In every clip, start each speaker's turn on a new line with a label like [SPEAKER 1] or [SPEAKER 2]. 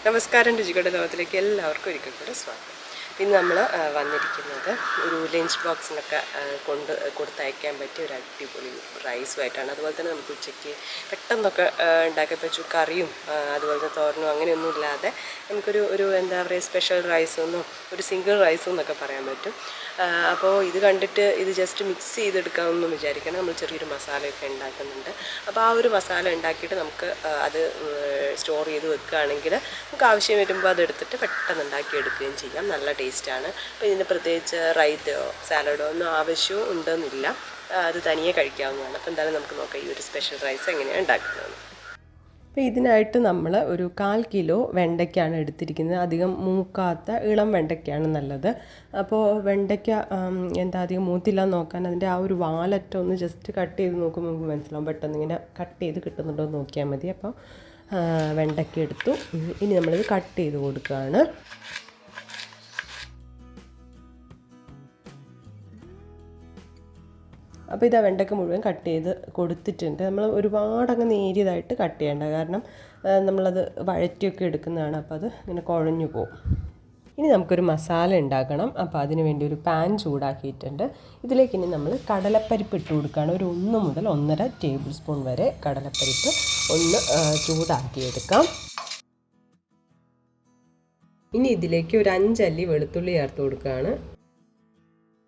[SPEAKER 1] നമസ്കാരം, രുചികളുടെ ലോകത്തിലേക്ക് എല്ലാവർക്കും ഒരിക്കൽ കൂടെ സ്വാഗതം. ഇന്ന് നമ്മൾ വന്നിരിക്കുന്നത് ഒരു ലഞ്ച് ബോക്സിനൊക്കെ കൊടുത്തയക്കാൻ പറ്റിയ ഒരു അടിപൊളി റൈസുമായിട്ടാണ്. അതുപോലെ തന്നെ നമുക്ക് ഉച്ചയ്ക്ക് പെട്ടെന്നൊക്കെ ഉണ്ടാക്കാൻ പറ്റും. കറിയും അതുപോലെ തന്നെ തോരനും അങ്ങനെയൊന്നും ഇല്ലാതെ നമുക്കൊരു എന്താ പറയുക, സ്പെഷ്യൽ റൈസൊന്നും ഒരു സിംഗിൾ റൈസും എന്നൊക്കെ പറയാൻ പറ്റും. അപ്പോൾ ഇത് കണ്ടിട്ട് ഇത് ജസ്റ്റ് മിക്സ് ചെയ്തെടുക്കാമെന്നും വിചാരിക്കണം. നമ്മൾ ചെറിയൊരു മസാലയൊക്കെ ഉണ്ടാക്കുന്നുണ്ട്. അപ്പോൾ ആ ഒരു മസാല ഉണ്ടാക്കിയിട്ട് നമുക്ക് അത് സ്റ്റോർ ചെയ്ത് വെക്കുകയാണെങ്കിൽ നമുക്ക് ആവശ്യം വരുമ്പോൾ അതെടുത്തിട്ട് പെട്ടെന്ന് ഉണ്ടാക്കിയെടുക്കുകയും ചെയ്യാം. നല്ല ടേസ്റ്റാണ്. അപ്പോൾ ഇതിന് പ്രത്യേകിച്ച് റൈത്തയോ സാലഡോ ഒന്നും ആവശ്യവും ഉണ്ടെന്നില്ല, അത് തനിയെ കഴിക്കാവുന്നതാണ്. അപ്പോൾ എന്തായാലും നമുക്ക് നോക്കാം ഈ ഒരു സ്പെഷ്യൽ റൈസ് എങ്ങനെയാണ് ഉണ്ടാക്കുന്നത്. അപ്പോൾ ഇതിനായിട്ട് നമ്മൾ ഒരു 1/4 കിലോ വെണ്ടയ്ക്കാണ് എടുത്തിരിക്കുന്നത്. അധികം മൂക്കാത്ത ഇളം വെണ്ടയ്ക്കാണ് നല്ലത്. അപ്പോൾ വെണ്ടയ്ക്ക അധികം മൂത്തില്ല നോക്കാൻ അതിൻ്റെ ആ ഒരു വാലറ്റം ഒന്ന് ജസ്റ്റ് കട്ട് ചെയ്ത് നോക്കുമ്പോൾ നമുക്ക് മനസ്സിലാവും. പെട്ടെന്ന് ഇങ്ങനെ കട്ട് ചെയ്ത് കിട്ടുന്നുണ്ടോ എന്ന് നോക്കിയാൽ മതി. അപ്പോൾ വെണ്ടയ്ക്ക എടുത്തു. ഇനി നമ്മളിത് കട്ട് ചെയ്ത് കൊടുക്കുകയാണ്. അപ്പോൾ ഇതാ വെണ്ടയ്ക്ക മുഴുവൻ കട്ട് ചെയ്ത് കൊടുത്തിട്ടുണ്ട്. നമ്മൾ ഒരുപാടങ്ങ് നേരിയതായിട്ട് കട്ട് ചെയ്യേണ്ട, കാരണം നമ്മളത് വഴറ്റിയൊക്കെ എടുക്കുന്നതാണ്. അപ്പോൾ അത് ഇങ്ങനെ കുഴഞ്ഞു പോകും. ഇനി നമുക്കൊരു മസാല ഉണ്ടാക്കണം. അപ്പോൾ അതിന് വേണ്ടി ഒരു പാൻ ചൂടാക്കിയിട്ടുണ്ട്. ഇതിലേക്ക് ഇനി നമ്മൾ കടലപ്പരിപ്പ് ഇട്ട് കൊടുക്കുകയാണ്. ഒരു 1 മുതൽ 1.5 ടേബിൾ സ്പൂൺ വരെ കടലപ്പരിപ്പ് ഒന്ന് ചൂടാക്കിയെടുക്കാം. ഇനി ഇതിലേക്ക് ഒരു 5 അല്ലി വെളുത്തുള്ളി ചേർത്ത് കൊടുക്കുകയാണ്.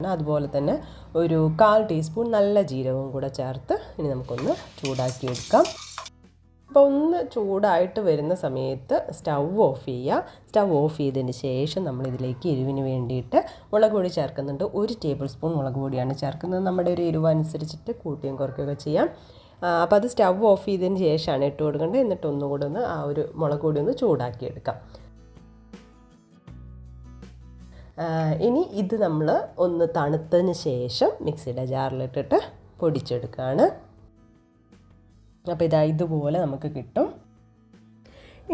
[SPEAKER 1] അതുപോലെ തന്നെ ഒരു 1/4 ടീസ്പൂൺ നല്ല ജീരകവും കൂടെ ചേർത്ത് ഇനി നമുക്കൊന്ന് ചൂടാക്കിയെടുക്കാം. അപ്പോൾ ഒന്ന് ചൂടായിട്ട് വരുന്ന സമയത്ത് സ്റ്റൗ ഓഫ് ചെയ്യുക. സ്റ്റൗ ഓഫ് ചെയ്തതിന് ശേഷം നമ്മളിതിലേക്ക് എരിവിന് വേണ്ടിയിട്ട് മുളക് പൊടി ചേർക്കുന്നുണ്ട്. 1 ടേബിൾ സ്പൂൺ മുളക് പൊടിയാണ് ചേർക്കുന്നത്. നമ്മുടെ ഒരു എരിവ് അനുസരിച്ചിട്ട് കൂട്ടിയും കുറയ്ക്കുകയൊക്കെ ചെയ്യാം. അപ്പോൾ അത് സ്റ്റൗ ഓഫ് ചെയ്തതിന് ശേഷമാണ് ഇട്ട് കൊടുക്കേണ്ടത്. എന്നിട്ട് ഒന്നുകൂടെ ഒന്ന് ആ ഒരു മുളക് പൊടി ഒന്ന് ചൂടാക്കിയെടുക്കാം. ഇനി ഇത് നമ്മൾ ഒന്ന് തണുത്തതിന് ശേഷം മിക്സിയുടെ ജാറിലിട്ടിട്ട് പൊടിച്ചെടുക്കുകയാണ്. അപ്പോൾ ഇതുപോലെ നമുക്ക് കിട്ടും.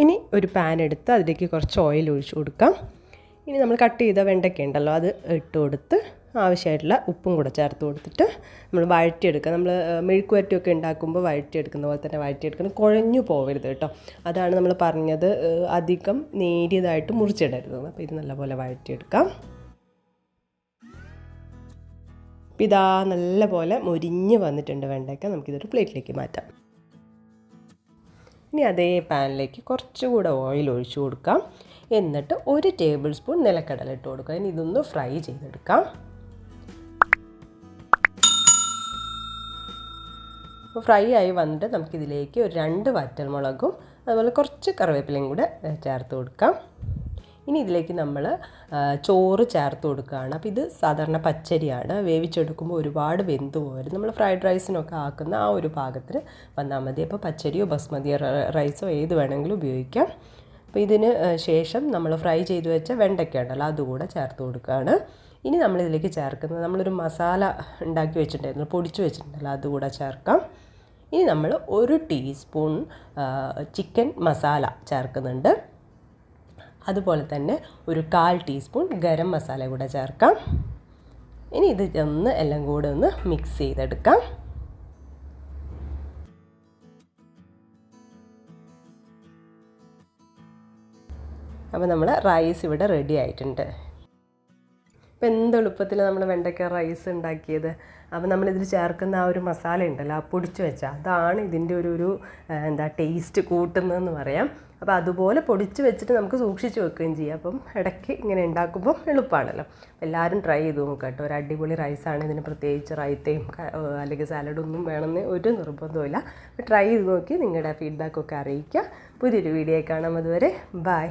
[SPEAKER 1] ഇനി ഒരു പാൻ എടുത്ത് അതിലേക്ക് കുറച്ച് ഓയിൽ ഒഴിച്ച് കൊടുക്കാം. ഇനി നമ്മൾ കട്ട് ചെയ്ത വെണ്ടയ്ക്ക ഉണ്ടല്ലോ, അത് ഇട്ട് കൊടുത്ത് ആവശ്യമായിട്ടുള്ള ഉപ്പും കൂടെ ചേർത്ത് കൊടുത്തിട്ട് നമ്മൾ വഴറ്റിയെടുക്കുക. നമ്മൾ മെഴുക്കുവരട്ടിയൊക്കെ ഉണ്ടാക്കുമ്പോൾ വഴറ്റിയെടുക്കുന്ന പോലെ തന്നെ വഴറ്റിയെടുക്കണം. കുഴഞ്ഞു പോകരുത് കേട്ടോ. അതാണ് നമ്മൾ പറഞ്ഞത്, അധികം നേരിയതായിട്ട് മുറിച്ചിടരുത്. അപ്പോൾ ഇത് നല്ലപോലെ വഴറ്റിയെടുക്കാം. അപ്പോൾ ഇതാ നല്ലപോലെ മുരിഞ്ഞ് വന്നിട്ടുണ്ട് വെണ്ടയ്ക്ക. നമുക്കിതൊരു പ്ലേറ്റിലേക്ക് മാറ്റാം. ഇനി അതേ പാനിലേക്ക് കുറച്ചുകൂടെ ഓയിൽ ഒഴിച്ചു കൊടുക്കാം. എന്നിട്ട് 1 ടേബിൾ സ്പൂൺ നിലക്കടല ഇട്ട് കൊടുക്കുക. ഇനി ഇതൊന്ന് ഫ്രൈ ചെയ്തെടുക്കാം. അപ്പോൾ ഫ്രൈ ആയി വന്നിട്ട് നമുക്കിതിലേക്ക് ഒരു 2 വറ്റൽമുളകും അതുപോലെ കുറച്ച് കറിവേപ്പിലയും കൂടെ ചേർത്ത് കൊടുക്കാം. ഇനി ഇതിലേക്ക് നമ്മൾ ചോറ് ചേർത്ത് കൊടുക്കുകയാണ്. അപ്പോൾ ഇത് സാധാരണ പച്ചരിയാണ്. വേവിച്ചെടുക്കുമ്പോൾ ഒരുപാട് വെന്ത് പോകരുത്. നമ്മൾ ഫ്രൈഡ് റൈസിനൊക്കെ ആക്കുന്ന ആ ഒരു പാകത്തിന് വന്നാൽ മതി. അപ്പോൾ പച്ചരിയോ ബസ്മതി റൈസോ ഏത് വേണമെങ്കിലും ഉപയോഗിക്കാം. അപ്പോൾ ഇതിന് ശേഷം നമ്മൾ ഫ്രൈ ചെയ്ത് വെച്ച വെണ്ടയ്ക്ക ഉണ്ടല്ലോ, അതുകൂടെ ചേർത്ത് കൊടുക്കുകയാണ്. ഇനി നമ്മളിതിലേക്ക് ചേർക്കുന്നത്, നമ്മളൊരു മസാല ഉണ്ടാക്കി വെച്ചിട്ടുണ്ടായിരുന്നു, പൊടിച്ച് വെച്ചിട്ടുണ്ടല്ലോ, അതുകൂടെ ചേർക്കാം. ഇനി നമ്മൾ 1 ടീസ്പൂൺ ചിക്കൻ മസാല ചേർക്കുന്നുണ്ട്. അതുപോലെ തന്നെ ഒരു 1/4 ടീസ്പൂൺ ഗരം മസാല കൂടെ ചേർക്കാം. ഇനി ഇത് എല്ലാം കൂടെ ഒന്ന് മിക്സ് ചെയ്തെടുക്കാം. അപ്പോൾ നമ്മൾ റൈസ് ഇവിടെ റെഡി ആയിട്ടുണ്ട്. അപ്പോൾ എന്തെളുപ്പത്തിൽ നമ്മൾ വെണ്ടയ്ക്ക റൈസ് ഉണ്ടാക്കിയത്. അപ്പോൾ നമ്മളിതിൽ ചേർക്കുന്ന ആ ഒരു മസാല ഉണ്ടല്ലോ, ആ പൊടിച്ച് വെച്ചാൽ അതാണ് ഇതിൻ്റെ ഒരു ടേസ്റ്റ് കൂട്ടുന്നതെന്ന് പറയാം. അപ്പോൾ അതുപോലെ പൊടിച്ച് വെച്ചിട്ട് നമുക്ക് സൂക്ഷിച്ച് വെക്കുകയും ചെയ്യാം. അപ്പം ഇടയ്ക്ക് ഇങ്ങനെ ഉണ്ടാക്കുമ്പോൾ എളുപ്പമാണല്ലോ. എല്ലാവരും ട്രൈ ചെയ്ത് നോക്കുക കേട്ടോ. ഒരു അടിപൊളി റൈസാണ്. ഇതിന് പ്രത്യേകിച്ച് റൈത്തയും അല്ലെങ്കിൽ സാലഡൊന്നും വേണമെന്ന് ഒരു നിർബന്ധമില്ല. അപ്പോൾ ട്രൈ ചെയ്ത് നോക്കി നിങ്ങളുടെ ഫീഡ്ബാക്കൊക്കെ അറിയിക്കുക. പുതിയൊരു വീഡിയോ കാണാം. അതുവരെ ബൈ.